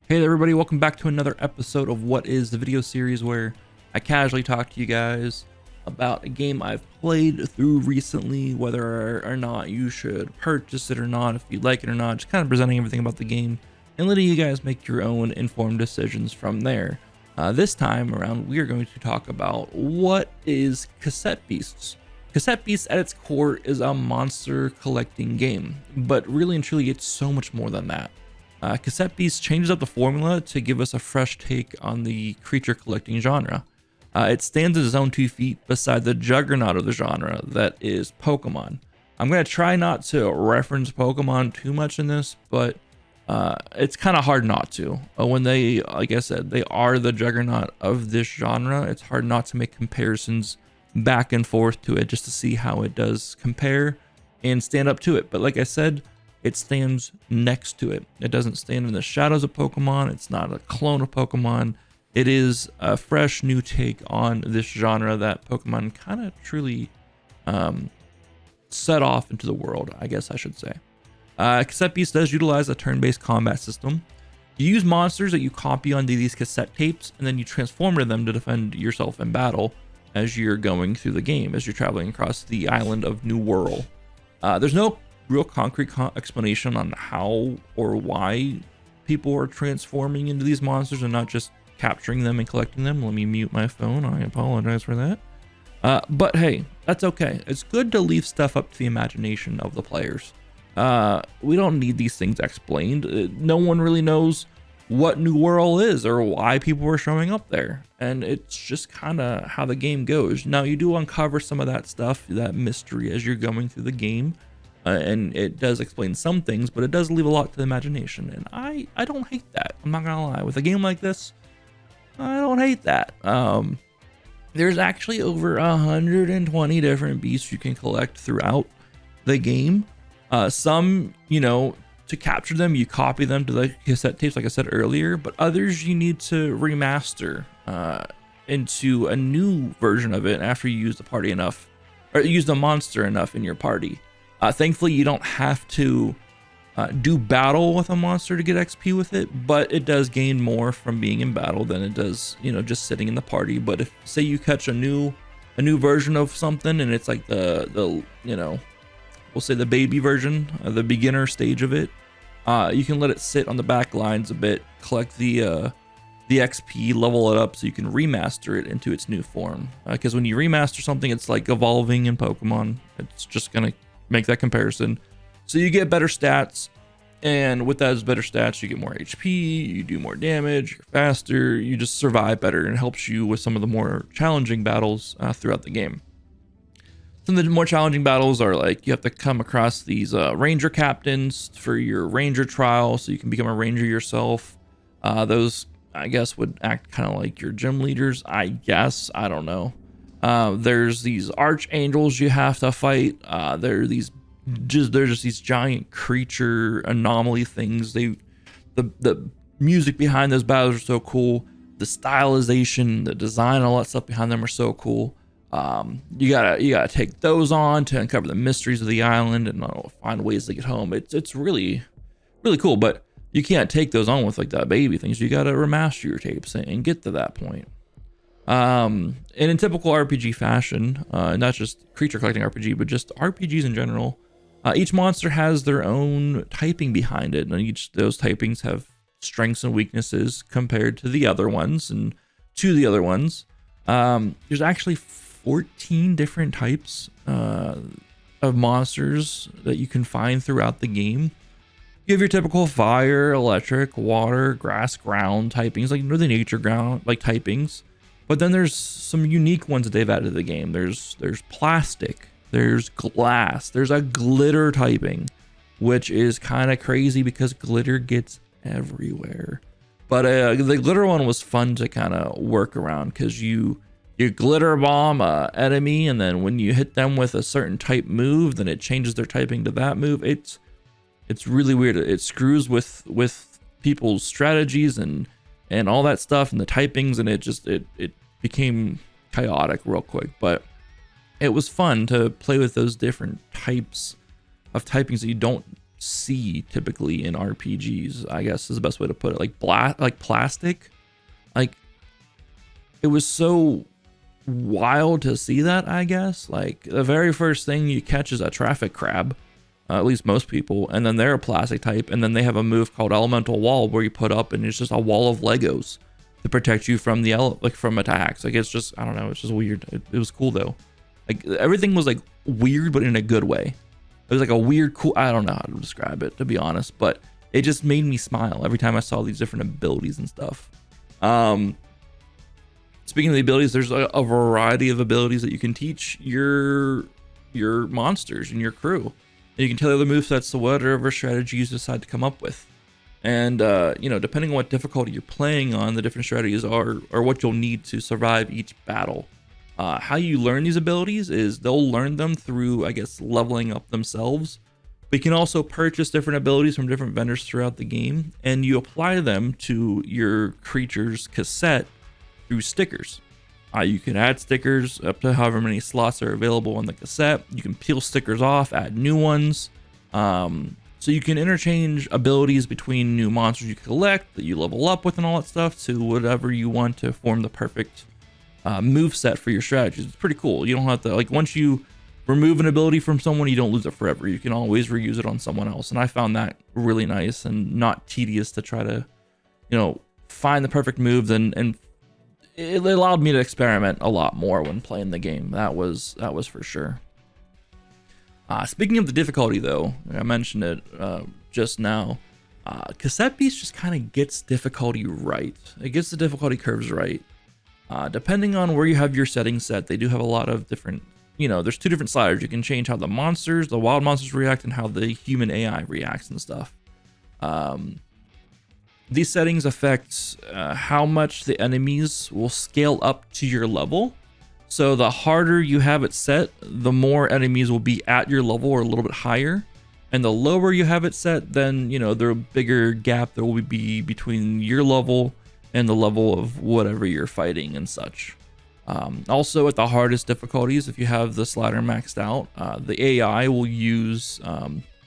Hey there, everybody, welcome back to another episode of What Is, the video series where I casually talk to you guys about a game I've played through recently, whether or not you should purchase it or not, if you like it or not, just kind of presenting everything about the game and letting you guys make your own informed decisions from there. This time around, we are going to talk about what is Cassette Beasts. Cassette Beasts at its core is a monster collecting game, but really and truly it's so much more than that. Cassette Beasts changes up the formula to give us a fresh take on the creature collecting genre. It stands on its own 2 feet beside the juggernaut of the genre that is Pokemon. I'm going to try not to reference Pokemon too much in this, but it's kind of hard not to. When they, like I said, they are the juggernaut of this genre, it's hard not to make comparisons back and forth to it just to see how it does compare and stand up to it. But like I said, it stands next to it. It doesn't stand in the shadows of Pokemon. It's not a clone of Pokemon. It is a fresh new take on this genre that Pokemon kind of truly set off into the world, I guess I should say. Cassette Beasts does utilize a turn-based combat system. You use monsters that you copy onto these cassette tapes, and then you transform into them to defend yourself in battle as you're going through the game, as you're traveling across the island of New World. There's no real concrete explanation on how or why people are transforming into these monsters and not just capturing them and collecting them. Let me mute my phone. I apologize for that. But hey, that's okay. It's good to leave stuff up to the imagination of the players. We don't need these things explained. No one really knows what New World is or why people are showing up there. And it's just kind of how the game goes. Now, you do uncover some of that stuff, that mystery as you're going through the game. And it does explain some things, but it does leave a lot to the imagination. And I don't hate that. I'm not gonna lie. With a game like this, I don't hate that. There's actually over 120 different beasts you can collect throughout the game. Some, to capture them, you copy them to the cassette tapes, like I said earlier, but others you need to remaster into a new version of it after you use the party enough, or use the monster enough in your party. Thankfully, you don't have to do battle with a monster to get XP with it, but it does gain more from being in battle than it does, just sitting in the party. But if, say, you catch a new version of something, and it's like the we'll say the baby version, the beginner stage of it, you can let it sit on the back lines a bit, collect the XP, level it up so you can remaster it into its new form. Because when you remaster something, it's like evolving in Pokemon. It's just gonna make that comparison. So you get better stats, and with those better stats, you get more HP, you do more damage, you're faster, you just survive better, and it helps you with some of the more challenging battles throughout the game. Some of the more challenging battles are like you have to come across these ranger captains for your ranger trial, so you can become a ranger yourself. Those, I guess, would act kind of like your gym leaders, I guess. I don't know. There's these archangels you have to fight. They're just these giant creature anomaly things. The music behind those battles are so cool. The stylization, the design, all that stuff behind them are so cool. You gotta take those on to uncover the mysteries of the island and find ways to get home. It's really, really cool, but you can't take those on with like that baby things. You gotta remaster your tapes and get to that point. And in typical RPG fashion, not just creature collecting RPG, but just RPGs in general, each monster has their own typing behind it, and each those typings have strengths and weaknesses compared to the other ones. And to the other ones, there's actually 14 different types of monsters that you can find throughout the game. You have your typical fire, electric, water, grass, ground typings, like the nature ground like typings. But then there's some unique ones that they've added to the game. There's plastic, there's glass, there's a glitter typing, which is kind of crazy because glitter gets everywhere. But the glitter one was fun to kind of work around because you glitter bomb a enemy, and then when you hit them with a certain type move, then it changes their typing to that move. It's really weird. It screws with people's strategies and all that stuff and the typings, and it became chaotic real quick. But it was fun to play with those different types of typings that you don't see typically in RPGs, I guess is the best way to put it. Like plastic. Like, it was so wild to see that, I guess. Like, the very first thing you catch is a traffic crab, at least most people, and then they're a plastic type, and then they have a move called Elemental Wall where you put up and it's just a wall of Legos to protect you from from attacks. Like, it's just, I don't know, it's just weird. It was cool though. Like, everything was like weird, but in a good way. It was like a weird, cool, I don't know how to describe it, to be honest, but it just made me smile every time I saw these different abilities and stuff. Speaking of the abilities, there's a variety of abilities that you can teach your monsters and your crew. And you can tailor the movesets to whatever strategy you decide to come up with. And, you know, depending on what difficulty you're playing on, the different strategies are what you'll need to survive each battle. How you learn these abilities is they'll learn them through, I guess, leveling up themselves. But you can also purchase different abilities from different vendors throughout the game, and you apply them to your creature's cassette through stickers. You can add stickers up to however many slots are available on the cassette. You can peel stickers off, add new ones. So you can interchange abilities between new monsters you collect that you level up with and all that stuff to whatever you want to form the perfect move set for your strategies. It's pretty cool. You don't have to, like, once you remove an ability from someone, you don't lose it forever. You can always reuse it on someone else. And I found that really nice and not tedious to try to, you know, find the perfect move. And it allowed me to experiment a lot more when playing the game. That was for sure. Speaking of the difficulty though, I mentioned it just now, Cassette Beasts just kind of gets difficulty right. It gets the difficulty curves right. Depending on where you have your settings set, they do have a lot of different, you know, there's two different sliders. You can change how the wild monsters react and how the human AI reacts and stuff. These settings affect how much the enemies will scale up to your level. So the harder you have it set, the more enemies will be at your level or a little bit higher. And the lower you have it set, then, you know, the bigger gap there will be between your level and the level of whatever you're fighting and such. Also, at the hardest difficulties, if you have the slider maxed out, the AI will use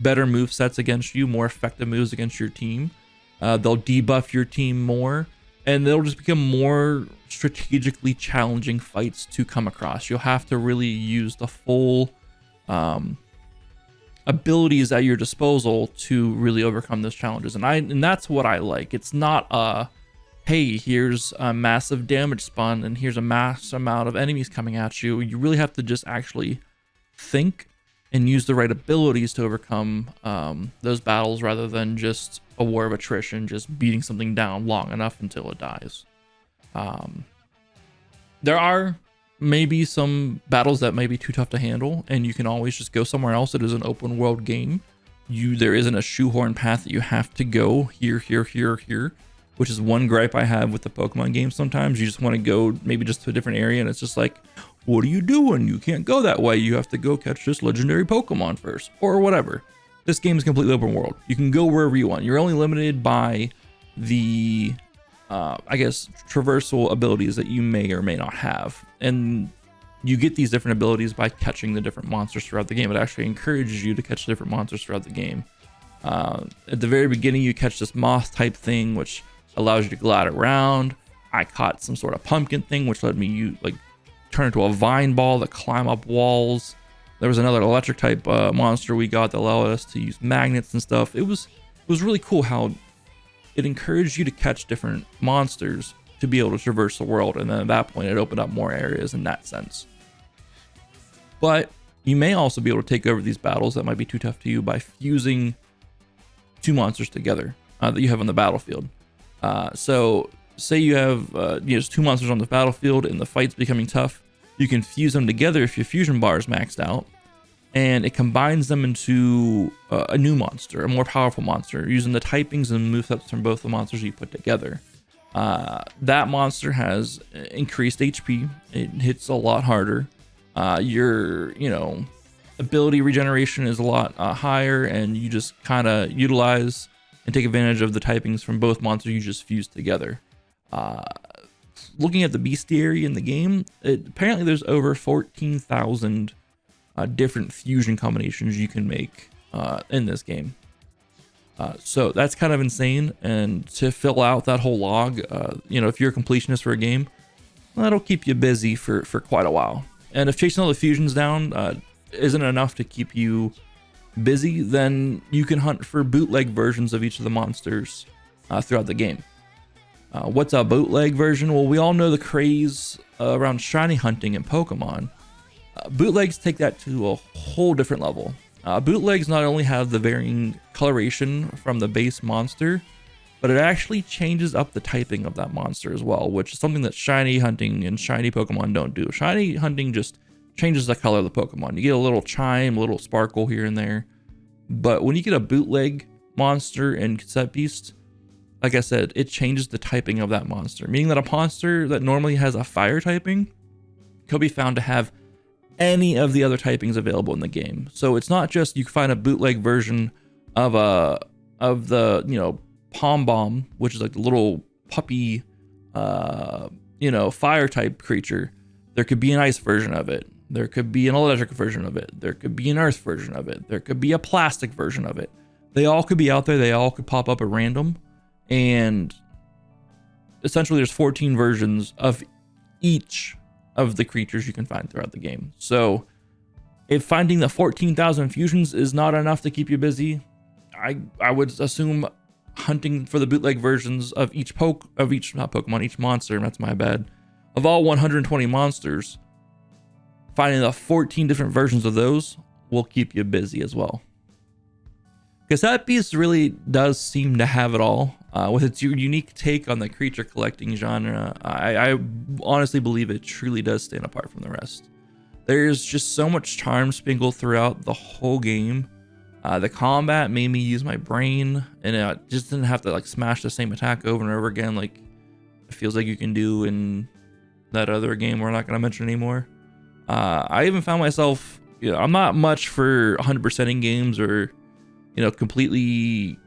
better move sets against you, more effective moves against your team. They'll debuff your team more, and they'll just become more strategically challenging fights to come across. You'll have to really use the full abilities at your disposal to really overcome those challenges. And that's what I like. It's not hey, here's a massive damage spawn and here's a mass amount of enemies coming at you. You really have to just actually think and use the right abilities to overcome those battles rather than just a war of attrition, just beating something down long enough until it dies. There are maybe some battles that may be too tough to handle, and you can always just go somewhere else. It is an open world game. There isn't a shoehorn path that you have to go here, which is one gripe I have with the Pokemon game. Sometimes you just want to go maybe just to a different area, and it's just like, what are you doing? You can't go that way. You have to go catch this legendary Pokemon first, or whatever. This game is completely open world. You can go wherever you want. You're only limited by the, I guess, traversal abilities that you may or may not have. And you get these different abilities by catching the different monsters throughout the game. It actually encourages you to catch different monsters throughout the game. At the very beginning, you catch this moth type thing, which allows you to glide around. I caught some sort of pumpkin thing, which let me turn into a vine ball that climb up walls. There was another electric type monster we got that allowed us to use magnets and stuff. It was really cool how it encouraged you to catch different monsters to be able to traverse the world. And then at that point, it opened up more areas in that sense. But you may also be able to take over these battles that might be too tough to you by fusing two monsters together that you have on the battlefield. So say you have just two monsters on the battlefield and the fight's becoming tough. You can fuse them together if your fusion bar is maxed out, and it combines them into a new monster, a more powerful monster, using the typings and movesets from both the monsters you put together. That monster has increased HP. It hits a lot harder. Your ability regeneration is a lot higher, and you just kind of utilize and take advantage of the typings from both monsters you just fused together. Looking at the bestiary in the game, apparently there's over 14,000 different fusion combinations you can make in this game. So that's kind of insane. And to fill out that whole log, you know, if you're a completionist for a game, that'll keep you busy for quite a while. And if chasing all the fusions down isn't enough to keep you busy, then you can hunt for bootleg versions of each of the monsters throughout the game. What's a bootleg version? Well, we all know the craze around shiny hunting in Pokemon. Bootlegs take that to a whole different level. Bootlegs not only have the varying coloration from the base monster, but it actually changes up the typing of that monster as well, which is something that shiny hunting and shiny Pokemon don't do. Shiny hunting just changes the color of the Pokemon. You get a little chime, a little sparkle here and there. But when you get a bootleg monster in Cassette Beast, like I said, it changes the typing of that monster, meaning that a monster that normally has a fire typing could be found to have any of the other typings available in the game. So it's not just you can find a bootleg version of the, you know, Pom Bomb, which is like the little puppy, you know, fire type creature. There could be an ice version of it. There could be an electric version of it. There could be an earth version of it. There could be a plastic version of it. They all could be out there. They all could pop up at random. And essentially there's 14 versions of each of the creatures you can find throughout the game. So if finding the 14,000 fusions is not enough to keep you busy, I would assume hunting for the bootleg versions of each monster, that's my bad, of all 120 monsters, finding the 14 different versions of those will keep you busy as well. Cassette Beasts really does seem to have it all. With its unique take on the creature collecting genre, I honestly believe it truly does stand apart from the rest. There's just so much charm sprinkled throughout the whole game. The combat made me use my brain, and I just didn't have to like smash the same attack over and over again like it feels like you can do in that other game we're not going to mention anymore. I even found myself, you know, I'm not much for 100%ing games or, you know, completing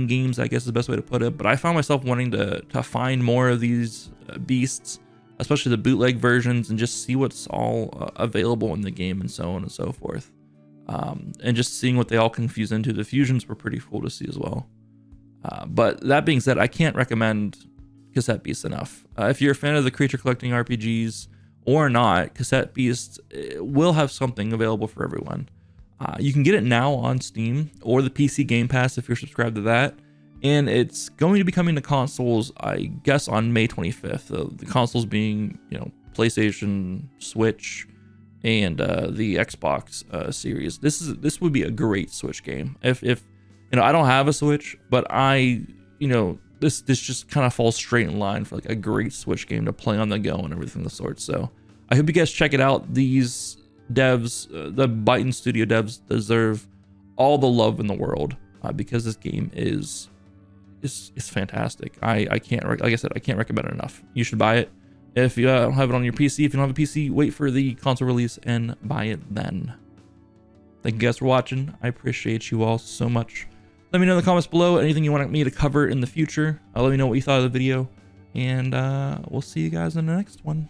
games, I guess is the best way to put it, but I found myself wanting to find more of these beasts, especially the bootleg versions, and just see what's all available in the game and so on and so forth. And just seeing what they all can fuse into. The fusions were pretty cool to see as well. But that being said, I can't recommend Cassette Beasts enough. If you're a fan of the creature collecting RPGs or not, Cassette Beasts will have something available for everyone. You can get it now on Steam or the PC Game Pass if you're subscribed to that. And it's going to be coming to consoles, I guess, on May 25th. The consoles being, you know, PlayStation, Switch, and the Xbox series. This would be a great Switch game. If you know, I don't have a Switch, but this just kind of falls straight in line for like a great Switch game to play on the go and everything of the sort. So I hope you guys check it out. These devs, the Byton Studio devs, deserve all the love in the world because this game is fantastic. I can't, like I said, I can't recommend it enough. You should buy it. If you don't have it on your PC, if you don't have a PC, wait for the console release and buy it then. Thank you guys for watching. I appreciate you all so much. Let me know in the comments below anything you want me to cover in the future. Let me know what you thought of the video, and we'll see you guys in the next one.